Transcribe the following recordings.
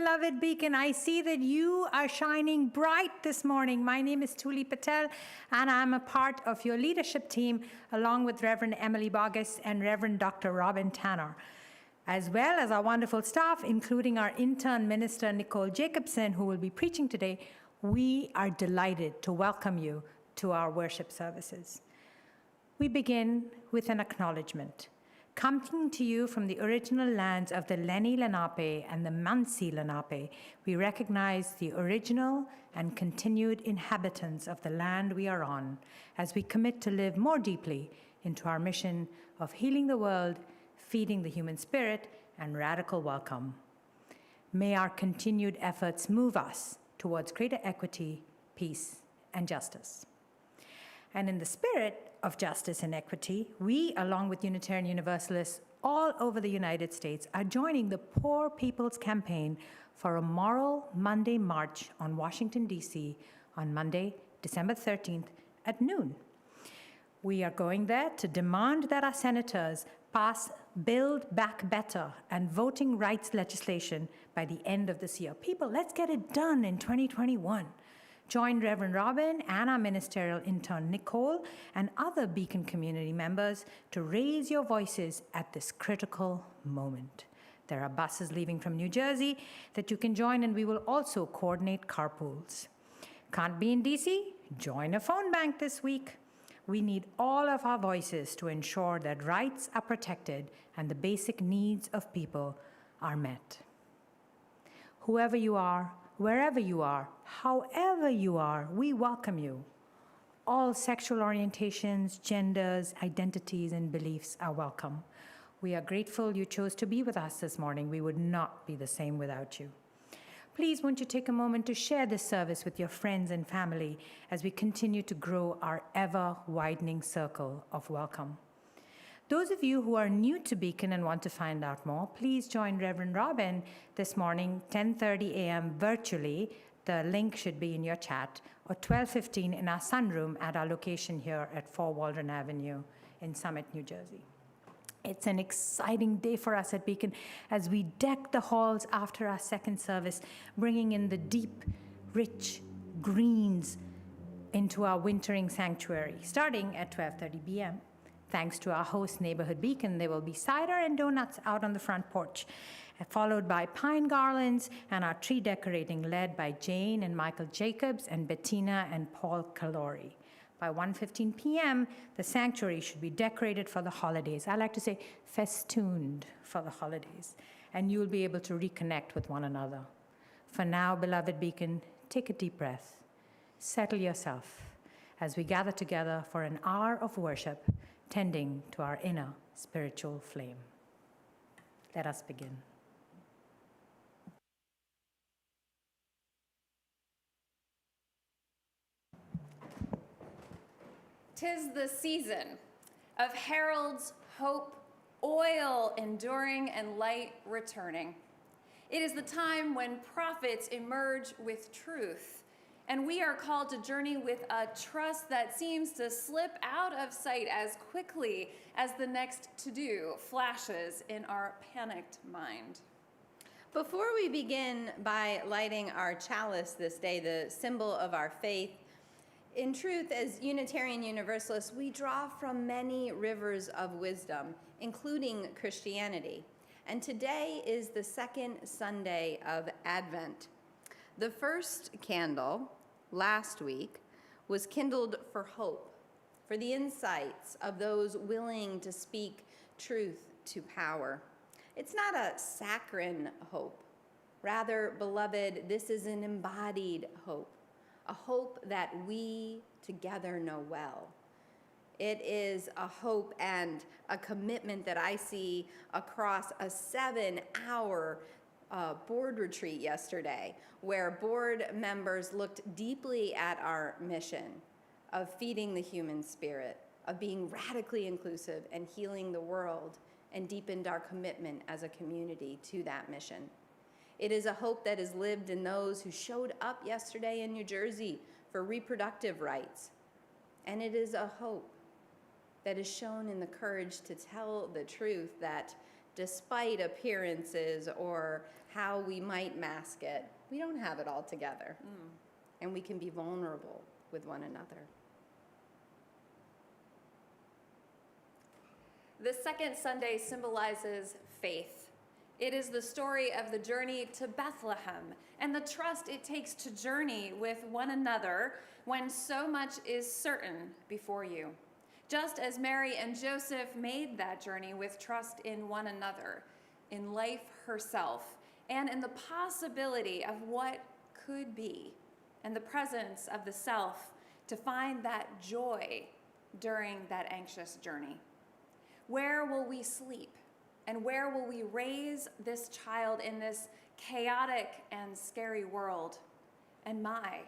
beloved Beacon. I see that you are shining bright this morning. My name is Tuli Patel, and I'm a part of your leadership team, along with Reverend Emily Boggess and Reverend Dr. Robin Tanner, as well as our wonderful staff, including our intern minister, Nicole Jacobson, who will be preaching today. We are delighted to welcome you to our worship services. We begin with an acknowledgement. Coming to you from the original lands of the Lenni Lenape and the Mansi Lenape, we recognize the original and continued inhabitants of the land we are on as we commit to live more deeply into our mission of healing the world, feeding the human spirit, and radical welcome. May our continued efforts move us towards greater equity, peace, and justice. And in the spirit of justice and equity, we, along with Unitarian Universalists all over the United States, are joining the Poor People's Campaign for a Moral Monday March on Washington, D.C. on Monday, December 13th at noon. We are going there to demand that our senators pass Build Back Better and voting rights legislation by the end of this year. People, let's get it done in 2021. Join Reverend Robin and our ministerial intern Nicole and other Beacon community members to raise your voices at this critical moment. There are buses leaving from New Jersey that you can join, and we will also coordinate carpools. Can't be in DC? Join a phone bank this week. We need all of our voices to ensure that rights are protected and the basic needs of people are met. Whoever you are, wherever you are, however you are, we welcome you. All sexual orientations, genders, identities, and beliefs are welcome. We are grateful you chose to be with us this morning. We would not be the same without you. Please, won't you take a moment to share this service with your friends and family as we continue to grow our ever-widening circle of welcome. Those of you who are new to Beacon and want to find out more, please join Reverend Robin this morning, 10:30 a.m. virtually. The link should be in your chat, or 12:15 in our sunroom at our location here at 4 Waldron Avenue in Summit, New Jersey. It's an exciting day for us at Beacon as we deck the halls after our second service, bringing in the deep, rich greens into our wintering sanctuary, starting at 12:30 p.m. Thanks to our host neighborhood Beacon, there will be cider and doughnuts out on the front porch, followed by pine garlands and our tree decorating led by Jane and Michael Jacobs and Bettina and Paul Calori. By 1:15 p.m., the sanctuary should be decorated for the holidays. I like to say festooned for the holidays, and you'll be able to reconnect with one another. For now, beloved Beacon, take a deep breath. Settle yourself as we gather together for an hour of worship, tending to our inner spiritual flame. Let us begin. 'Tis the season of heralds, hope, oil enduring, and light returning. It is the time when prophets emerge with truth, and we are called to journey with a trust that seems to slip out of sight as quickly as the next to-do flashes in our panicked mind. Before we begin by lighting our chalice this day, the symbol of our faith, in truth, as Unitarian Universalists, we draw from many rivers of wisdom, including Christianity. And today is the second Sunday of Advent. The first candle last week was kindled for hope, for the insights of those willing to speak truth to power. It's not a saccharine hope. Rather, beloved, this is an embodied hope, a hope that we together know well. It is a hope and a commitment that I see across a 7-hour board retreat yesterday, where board members looked deeply at our mission of feeding the human spirit, of being radically inclusive and healing the world, and deepened our commitment as a community to that mission. It is a hope that is lived in those who showed up yesterday in New Jersey for reproductive rights. And it is a hope that is shown in the courage to tell the truth that despite appearances or how we might mask it. We don't have it all together. And we can be vulnerable with one another. The second Sunday symbolizes faith. It is the story of the journey to Bethlehem and the trust it takes to journey with one another when so much is certain before you. Just as Mary and Joseph made that journey with trust in one another, in life herself, and in the possibility of what could be, and the presence of the self to find that joy during that anxious journey. Where will we sleep? And where will we raise this child in this chaotic and scary world? And my,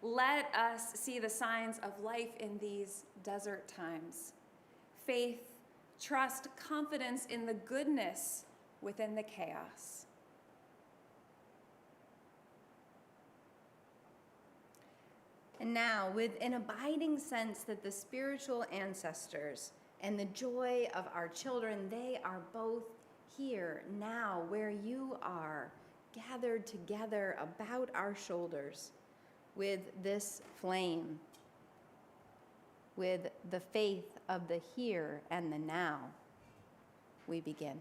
let us see the signs of life in these desert times. Faith, trust, confidence in the goodness within the chaos. And now, with an abiding sense that the spiritual ancestors and the joy of our children, they are both here now where you are, gathered together about our shoulders with this flame, with the faith of the here and the now, we begin.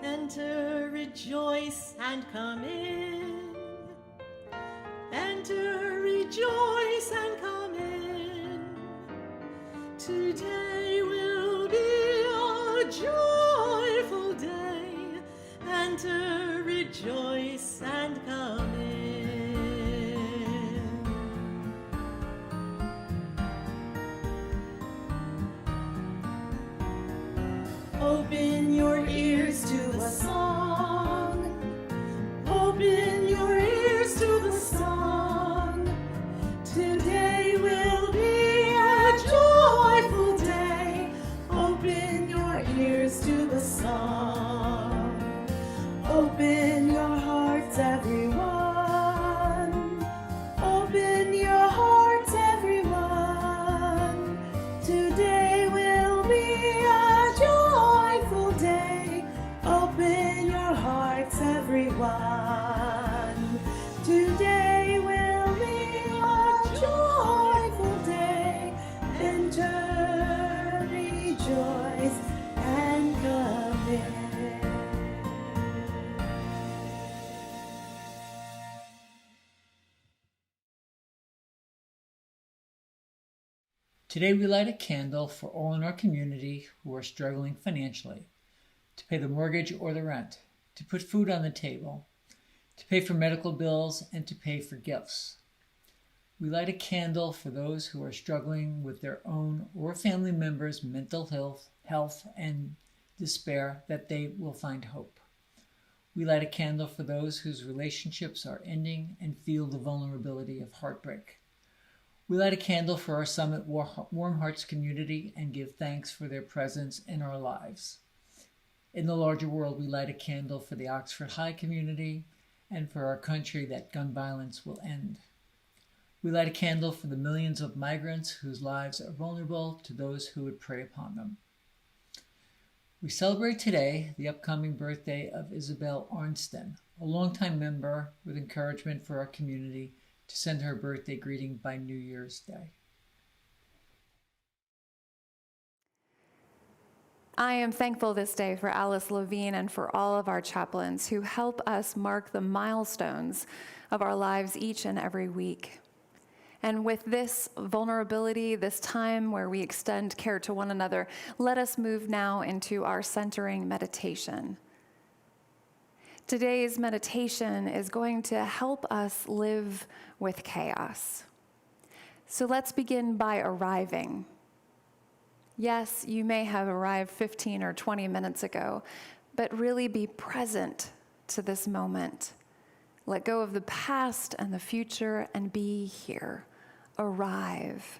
Enter, rejoice, and come in. Enter, rejoice, and come in. Today will be a joyful day. Enter, rejoice, and come in. Open your ears to a song. Open your ears to the song. Today will be a joyful day. Open your ears to the song. Open your hearts, everyone. Open your hearts, everyone. Today will be a joyful day. Open your hearts, everyone. Today will be a joyful day. Enter, rejoice, and come in. Today we light a candle for all in our community who are struggling financially, to pay the mortgage or the rent, to put food on the table, to pay for medical bills, and to pay for gifts. We light a candle for those who are struggling with their own or family members' mental health and despair, that they will find hope. We light a candle for those whose relationships are ending and feel the vulnerability of heartbreak. We light a candle for our Summit Warm Hearts community and give thanks for their presence in our lives. In the larger world, we light a candle for the Oxford High community and for our country, that gun violence will end. We light a candle for the millions of migrants whose lives are vulnerable to those who would prey upon them. We celebrate today the upcoming birthday of Isabel Arnston, a longtime member with encouragement for our community to send her birthday greeting by New Year's Day. I am thankful this day for Alice Levine and for all of our chaplains who help us mark the milestones of our lives each and every week. And with this vulnerability, this time where we extend care to one another, let us move now into our centering meditation. Today's meditation is going to help us live with chaos. So let's begin by arriving. Yes, you may have arrived 15 or 20 minutes ago, but really be present to this moment. Let go of the past and the future and be here. Arrive.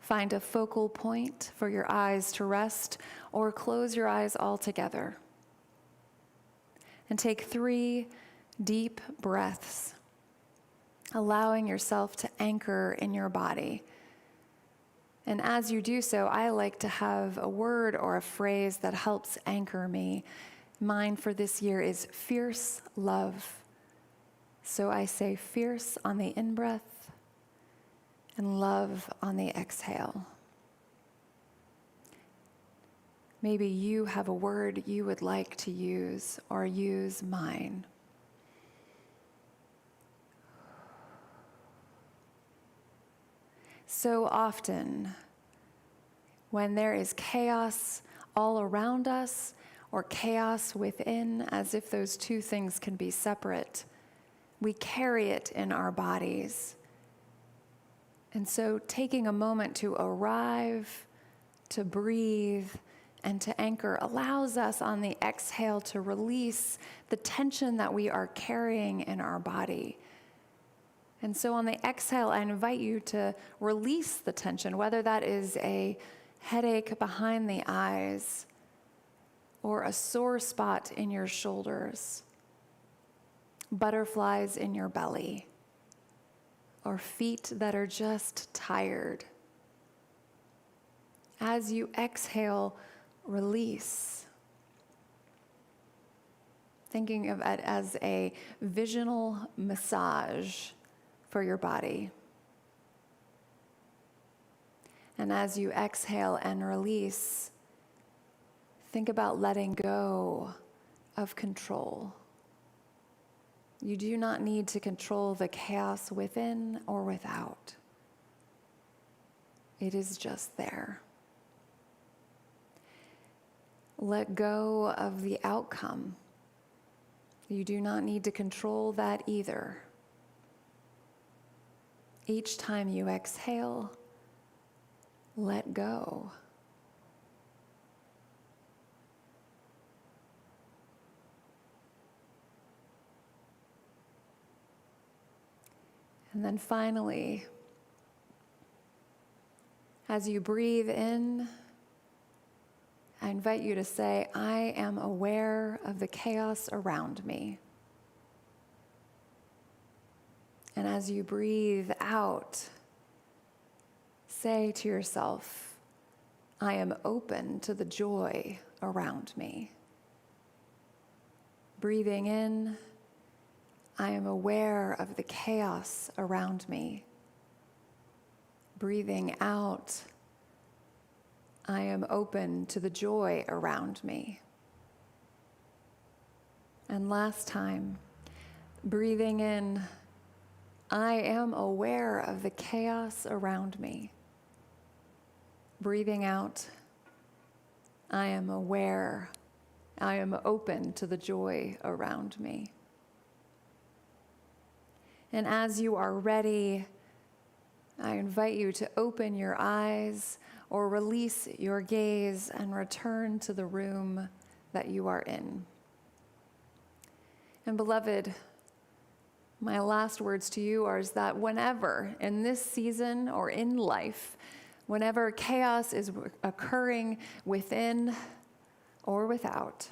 Find a focal point for your eyes to rest, or close your eyes altogether. And take 3 deep breaths, allowing yourself to anchor in your body. And as you do so, I like to have a word or a phrase that helps anchor me. Mine for this year is fierce love. So I say fierce on the in-breath and love on the exhale. Maybe you have a word you would like to use, or use mine. So often, when there is chaos all around us, or chaos within, as if those two things can be separate, we carry it in our bodies. And so taking a moment to arrive, to breathe, and to anchor allows us on the exhale to release the tension that we are carrying in our body. And so on the exhale, I invite you to release the tension, whether that is a headache behind the eyes, or a sore spot in your shoulders, butterflies in your belly, or feet that are just tired. As you exhale, release. Thinking of it as a visional massage for your body. And as you exhale and release, think about letting go of control. You do not need to control the chaos within or without. It is just there. Let go of the outcome. You do not need to control that either. Each time you exhale, let go. And then finally, as you breathe in, I invite you to say, I am aware of the chaos around me. And as you breathe out, say to yourself, I am open to the joy around me. Breathing in, I am aware of the chaos around me. Breathing out, I am open to the joy around me. And last time, breathing in, I am aware of the chaos around me. Breathing out, I am aware, I am open to the joy around me. And as you are ready, I invite you to open your eyes or release your gaze and return to the room that you are in. And beloved, my last words to you are that whenever in this season or in life, whenever chaos is occurring within or without,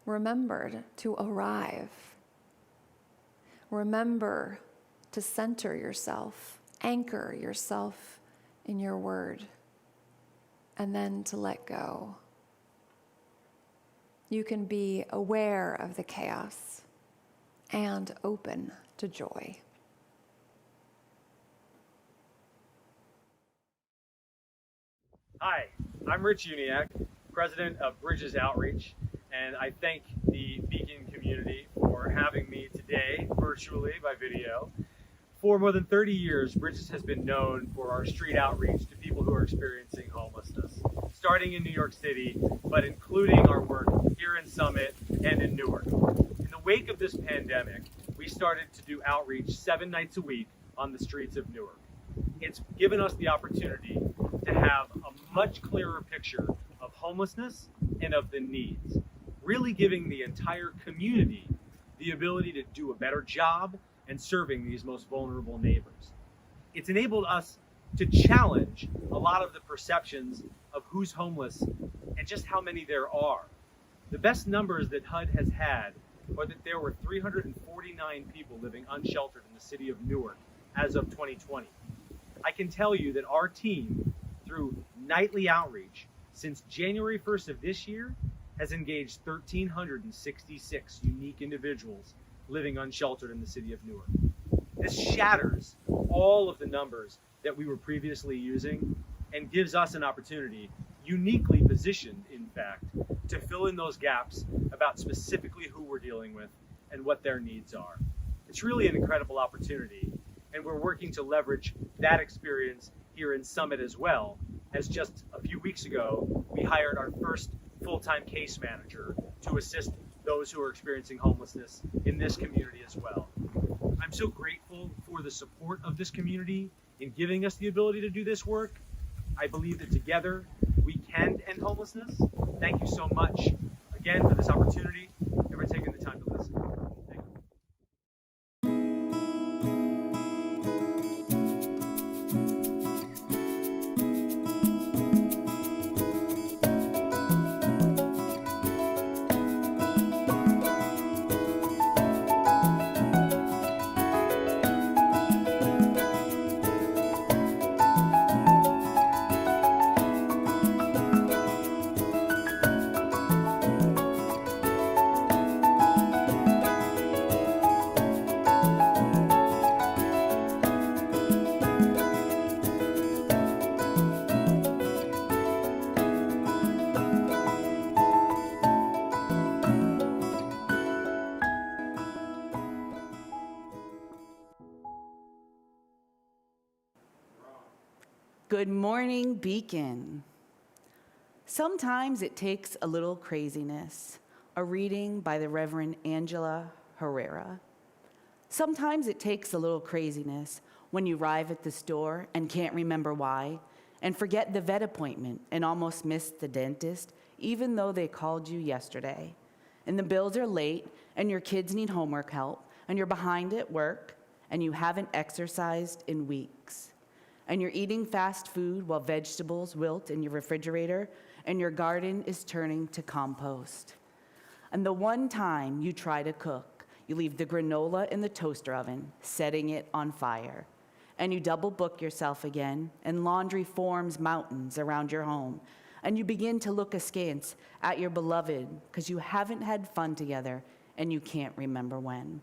remember to arrive. Remember to center yourself, anchor yourself in your word, and then to let go. You can be aware of the chaos and open to joy. Hi, I'm Rich Uniac, President of Bridges Outreach, and I thank the Beacon community for having me today, virtually by video. For more than 30 years, Bridges has been known for our street outreach to people who are experiencing homelessness, starting in New York City, but including our work here in Summit and in Newark. In the wake of this pandemic, we started to do outreach 7 nights a week on the streets of Newark. It's given us the opportunity to have a much clearer picture of homelessness and of the needs, really giving the entire community the ability to do a better job and serving these most vulnerable neighbors. It's enabled us to challenge a lot of the perceptions of who's homeless and just how many there are. The best numbers that HUD has had are that there were 349 people living unsheltered in the city of Newark as of 2020. I can tell you that our team, through nightly outreach, since January 1st of this year, has engaged 1,366 unique individuals living unsheltered in the city of Newark. This shatters all of the numbers that we were previously using and gives us an opportunity, uniquely positioned, in fact, to fill in those gaps about specifically who we're dealing with and what their needs are. It's really an incredible opportunity, and we're working to leverage that experience here in Summit as well, as just a few weeks ago, we hired our first full-time case manager to assist those who are experiencing homelessness in this community as well. I'm so grateful for the support of this community in giving us the ability to do this work. I believe that together we can end homelessness. Thank you so much again for this opportunity and for taking the time to listen. Thank you. Good morning, Beacon. Sometimes it takes a little craziness. A reading by the Reverend Angela Herrera. Sometimes it takes a little craziness when you arrive at the store and can't remember why, and forget the vet appointment and almost miss the dentist, even though they called you yesterday. And the bills are late, and your kids need homework help, and you're behind at work, and you haven't exercised in weeks. And you're eating fast food while vegetables wilt in your refrigerator, and your garden is turning to compost. And the one time you try to cook, you leave the granola in the toaster oven, setting it on fire. And you double book yourself again, and laundry forms mountains around your home. And you begin to look askance at your beloved because you haven't had fun together and you can't remember when.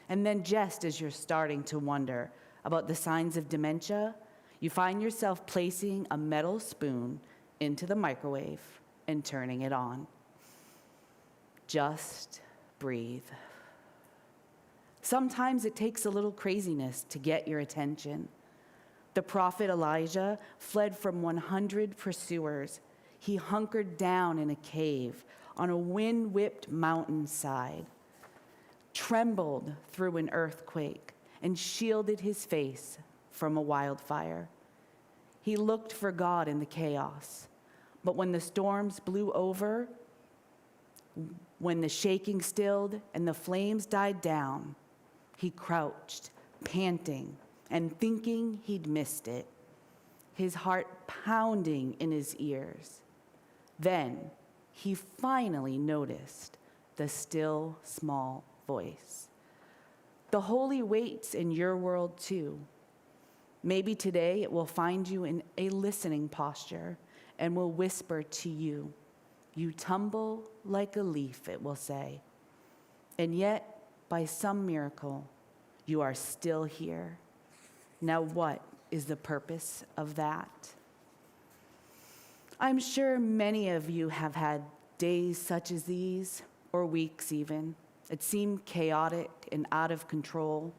And then just as you're starting to wonder about the signs of dementia, you find yourself placing a metal spoon into the microwave and turning it on. Just breathe. Sometimes it takes a little craziness to get your attention. The prophet Elijah fled from 100 pursuers. He hunkered down in a cave on a wind-whipped mountainside, trembled through an earthquake, and shielded his face from a wildfire. He looked for God in the chaos, but when the storms blew over, when the shaking stilled and the flames died down, he crouched, panting, and thinking he'd missed it, his heart pounding in his ears. Then he finally noticed the still, small voice. The holy waits in your world too. Maybe today it will find you in a listening posture and will whisper to you. You tumble like a leaf, it will say. And yet, by some miracle, you are still here. Now what is the purpose of that? I'm sure many of you have had days such as these, or weeks even. It seemed chaotic and out of control.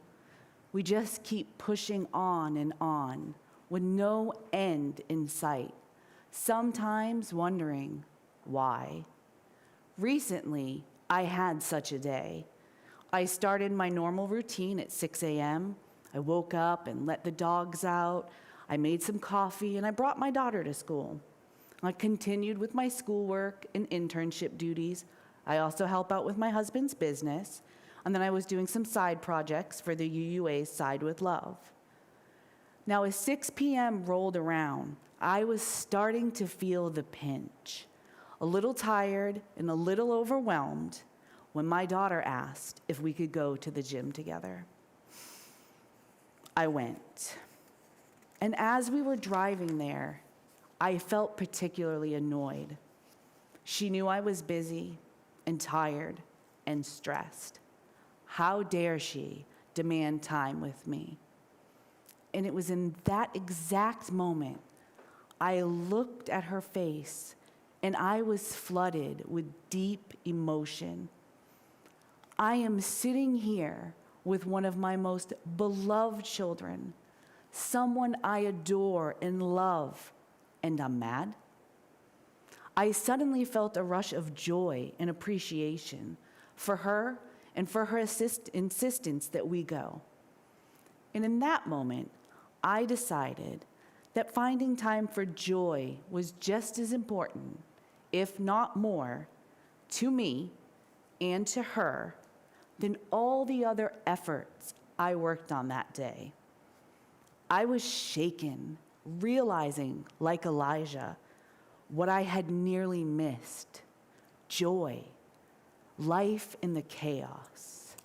We just keep pushing on and on with no end in sight, sometimes wondering why. Recently, I had such a day. I started my normal routine at 6 a.m. I woke up and let the dogs out. I made some coffee and I brought my daughter to school. I continued with my schoolwork and internship duties. I also help out with my husband's business. And then I was doing some side projects for the UUA's Side with Love. Now, as 6 p.m. rolled around, I was starting to feel the pinch, a little tired and a little overwhelmed when my daughter asked if we could go to the gym together. I went. And as we were driving there, I felt particularly annoyed. She knew I was busy and tired and stressed. How dare she demand time with me? And it was in that exact moment I looked at her face and I was flooded with deep emotion. I am sitting here with one of my most beloved children, someone I adore and love, and I'm mad? I suddenly felt a rush of joy and appreciation for her and for her insistence that we go. And in that moment, I decided that finding time for joy was just as important, if not more, to me and to her than all the other efforts I worked on that day. I was shaken, realizing, like Elijah, what I had nearly missed: joy, life in the chaos.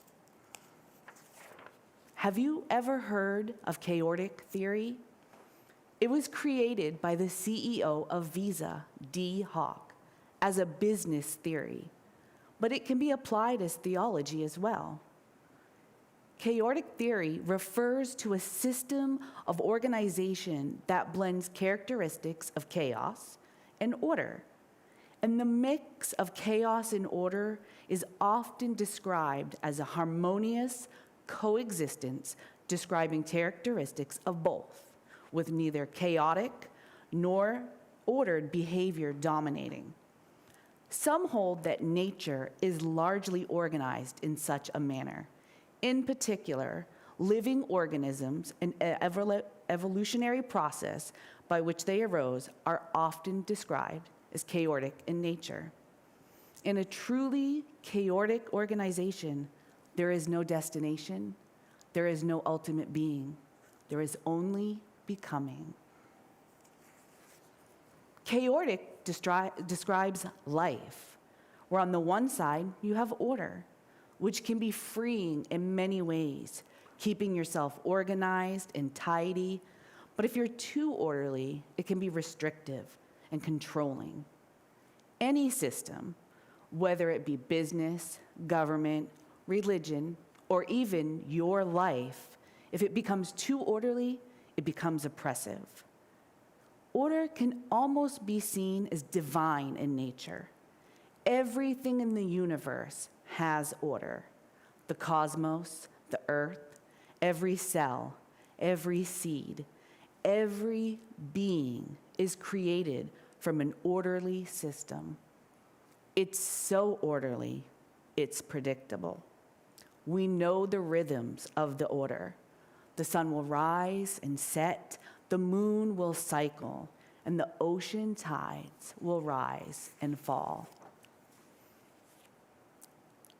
Have you ever heard of Chaordic theory? It was created by the CEO of Visa, D. Hawk, as a business theory, but it can be applied as theology as well. Chaordic theory refers to a system of organization that blends characteristics of chaos and order. And the mix of chaos and order is often described as a harmonious coexistence, describing characteristics of both, with neither chaotic nor ordered behavior dominating. Some hold that nature is largely organized in such a manner. In particular, living organisms and evolutionary process by which they arose are often described as chaotic in nature. In a truly chaotic organization, there is no destination, there is no ultimate being, there is only becoming. Chaotic describes life, where on the one side you have order, which can be freeing in many ways, keeping yourself organized and tidy. But if you're too orderly, it can be restrictive and controlling. Any system, whether it be business, government, religion, or even your life, if it becomes too orderly, it becomes oppressive. Order can almost be seen as divine in nature. Everything in the universe has order. The cosmos, the earth, every cell, every seed, every being is created from an orderly system. It's so orderly, it's predictable. We know the rhythms of the order. The sun will rise and set, the moon will cycle, and the ocean tides will rise and fall.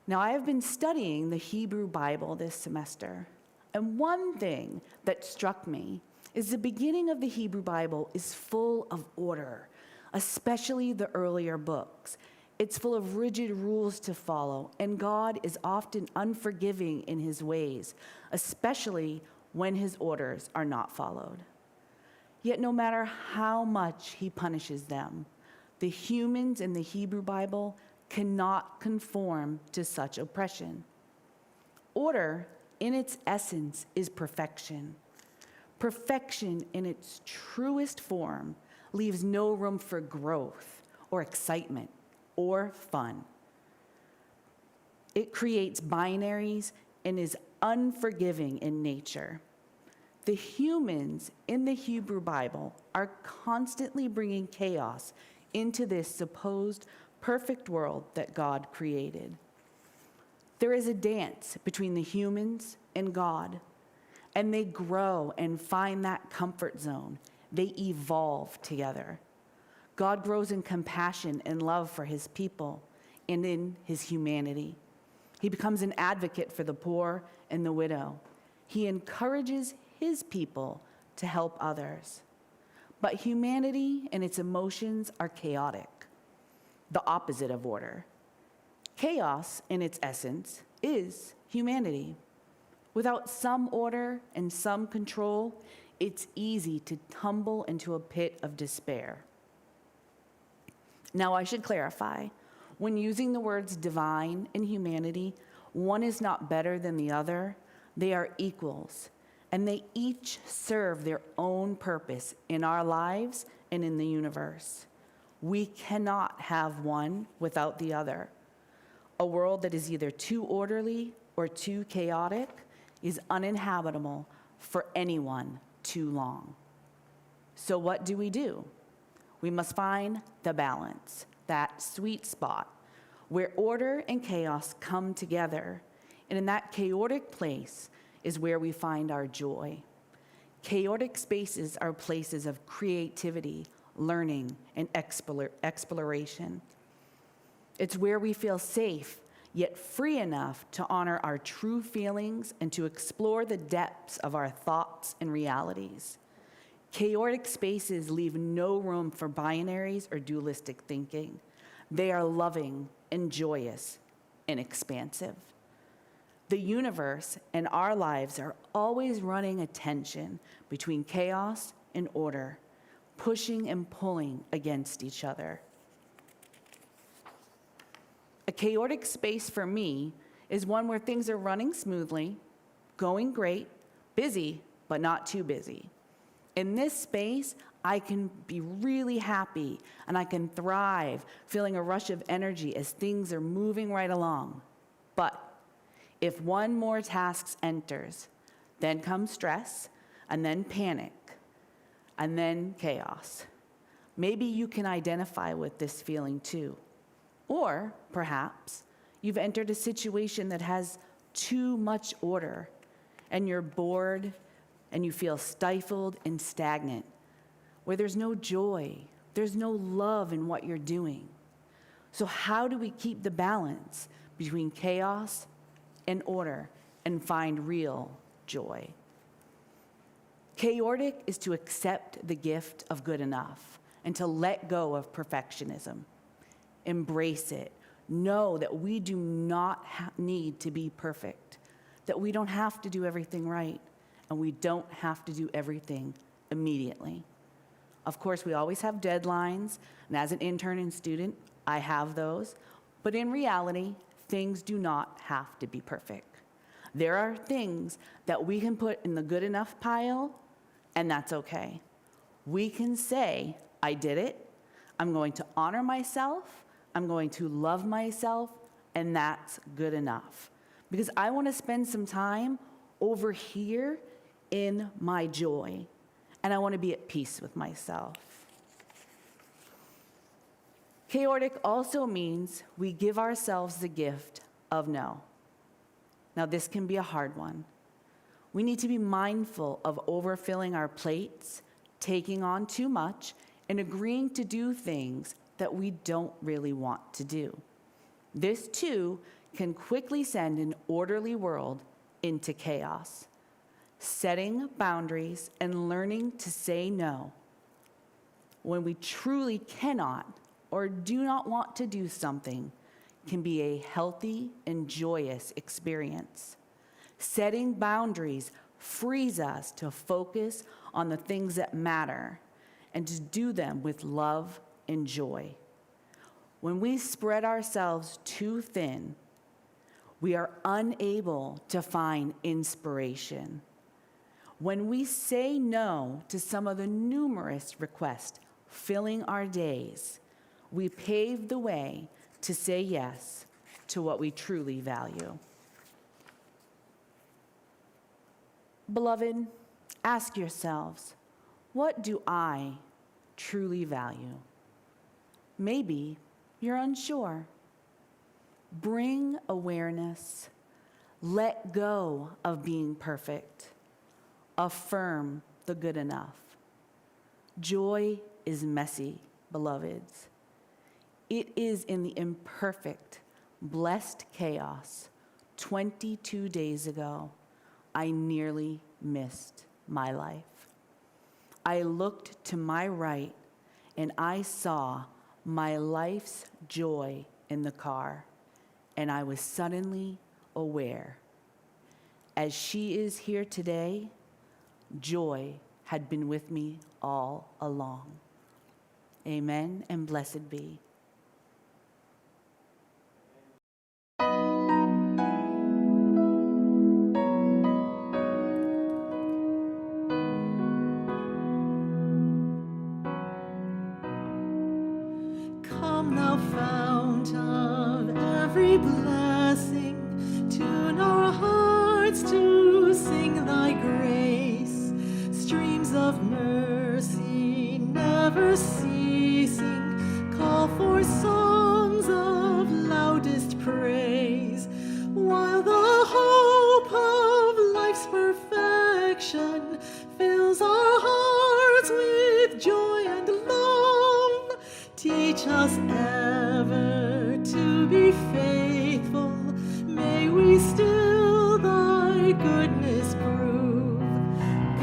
Now, I have been studying the Hebrew Bible this semester, and one thing that struck me is the beginning of the Hebrew Bible is full of order, especially the earlier books. It's full of rigid rules to follow, and God is often unforgiving in his ways, especially when his orders are not followed. Yet no matter how much he punishes them, the humans in the Hebrew Bible cannot conform to such oppression. Order, in its essence, is perfection. Perfection in its truest form leaves no room for growth or excitement or fun. It creates binaries and is unforgiving in nature. The humans in the Hebrew Bible are constantly bringing chaos into this supposed perfect world that God created. There is a dance between the humans and God, and they grow and find that comfort zone. They evolve together. God grows in compassion and love for his people and in his humanity. He becomes an advocate for the poor and the widow. He encourages his people to help others. But humanity and its emotions are chaotic, the opposite of order. Chaos, in its essence, is humanity. Without some order and some control, it's easy to tumble into a pit of despair. Now, I should clarify, when using the words divine and humanity, one is not better than the other. They are equals, and they each serve their own purpose in our lives and in the universe. We cannot have one without the other. A world that is either too orderly or too chaotic is uninhabitable for anyone too long. So what do? We must find the balance, that sweet spot, where order and chaos come together. And in that chaotic place is where we find our joy. Chaotic spaces are places of creativity, learning, and exploration. It's where we feel safe, yet free enough to honor our true feelings and to explore the depths of our thoughts and realities. Chaotic spaces leave no room for binaries or dualistic thinking. They are loving and joyous and expansive. The universe and our lives are always running a tension between chaos and order, pushing and pulling against each other. A chaotic space for me is one where things are running smoothly, going great, busy, but not too busy. In this space, I can be really happy and I can thrive, feeling a rush of energy as things are moving right along. But if one more task enters, then comes stress, and then panic, and then chaos. Maybe you can identify with this feeling too. Or perhaps you've entered a situation that has too much order, and you're bored, and you feel stifled and stagnant, where there's no joy, there's no love in what you're doing. So how do we keep the balance between chaos and order and find real joy? Chaordic is to accept the gift of good enough and to let go of perfectionism. Embrace it. Know that we do not need to be perfect, that we don't have to do everything right, and we don't have to do everything immediately. Of course, we always have deadlines, and as an intern and student, I have those, but in reality, things do not have to be perfect. There are things that we can put in the good enough pile, and that's okay. We can say, I did it, I'm going to honor myself, I'm going to love myself, and that's good enough. Because I want to spend some time over here in my joy, and I want to be at peace with myself. Chaordic also means we give ourselves the gift of no. Now, this can be a hard one. We need to be mindful of overfilling our plates, taking on too much, and agreeing to do things that we don't really want to do. This, too, can quickly send an orderly world into chaos. Setting boundaries and learning to say no when we truly cannot or do not want to do something can be a healthy and joyous experience. Setting boundaries frees us to focus on the things that matter and to do them with love and joy. When we spread ourselves too thin, we are unable to find inspiration. When we say no to some of the numerous requests filling our days, we pave the way to say yes to what we truly value. Beloved, ask yourselves, what do I truly value? Maybe you're unsure. Bring awareness. Let go of being perfect. Affirm the good enough. Joy is messy, beloveds. It is in the imperfect, blessed chaos 22 days ago I nearly missed my life. I looked to my right, and I saw my life's joy in the car, and I was suddenly aware. As she is here today, joy had been with me all along. Amen, and blessed be. Come, thou fount of every blessing, tune our hearts to sing thy grace. Streams of mercy never ceasing, call for songs of loudest praise, while the hope of life's perfection fills our hearts with joy and love. Teach us ever to be faithful, may we still thy goodness prove.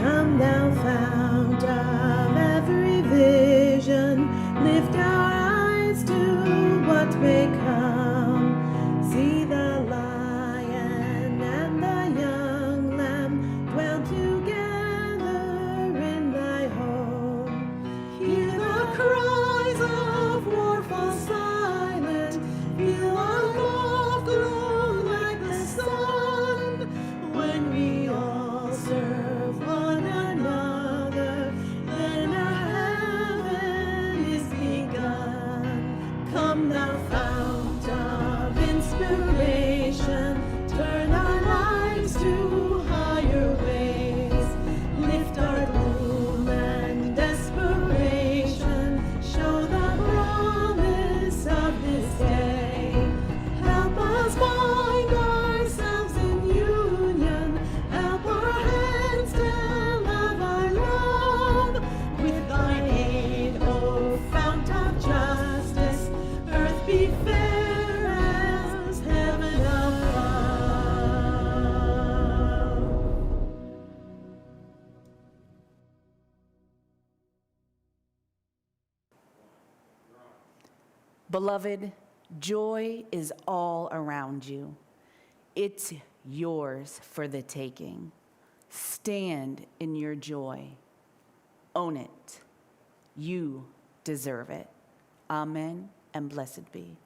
Come, thou fount of every vision, lift our eyes to what may come. See the lion and the young lamb dwell together in thy home. Hear the cries of war fall silent, feel our love glow like the sun. When we all serve one another, then a heaven is begun. Come, thou fount of inspiration, turn our lives to higher ways. Lift our gloom and desperation, show the promise of this day. Help us bind ourselves in union, help our hands tell of our love. With thine aid, O fount of justice, earth be fair as heaven above. Beloved, joy is all around you. It's yours for the taking. Stand in your joy. Own it. You deserve it. Amen, and blessed be.